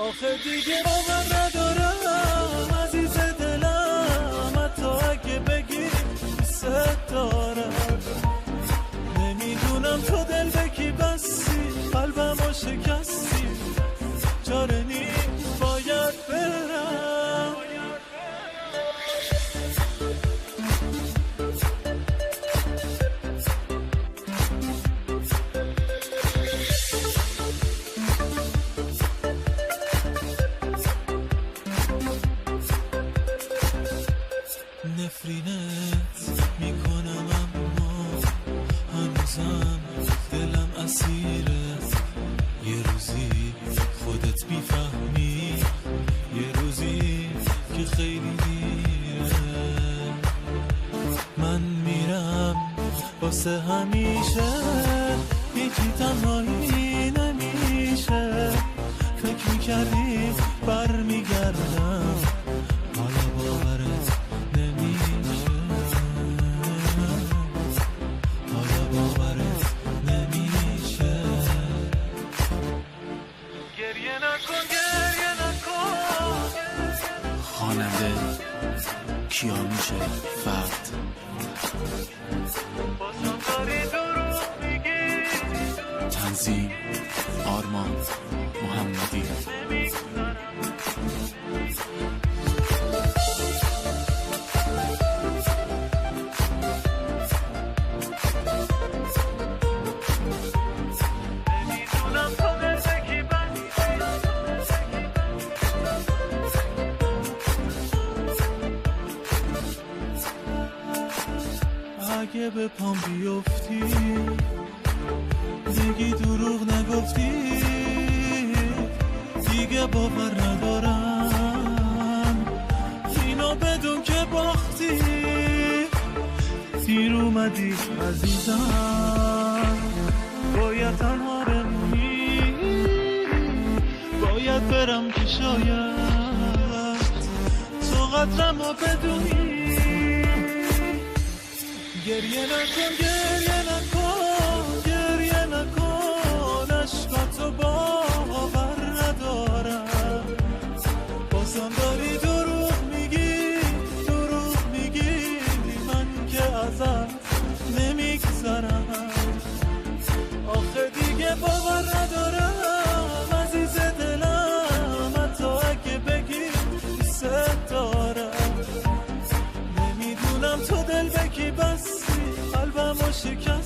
آخه دیگه باور ندارم عزیز دلم، حتی اگه بگی دوست دارم. نمیدونم تو دل به کی بستی، قلبمو شکستی، چاره نیست باید برم. نفرینت میکنم اما هنوزم دلم اسیرت. یه روزی خودت میفهمی، یه روزی که خیلی دیره. من میرم واسه همیشه، یکی تنهایی نمیشه. فکر میکردی برمیگردم، حالا باورت نمیشه، حالا باورت نمیشه. گریه نکن، گریه نکن. خواننده کیانوش فرد. بازم داری دروغ میگی. تنظیم آرمان محمدی. اگه به پام بیفتی دیگه دروغ نگفتی، دیگه باور ندارم اینو بدون که باختی. دیر اومدی عزیزم، باید تنها بمونی، باید برم که شاید تو قدرم رو بدونی. گریه نکن، گریه نکن، گریه نکن. عشقاتو باور ندارم، بازم داری دروغ میگی، دروغ میگی. من که ازت نمیگذرم. آخه دیگه باور ندارم عزیز دلم، حتی اگه بگی دوست دارم. نمیدونم تو دل به کی بستی، قلبمو شکست.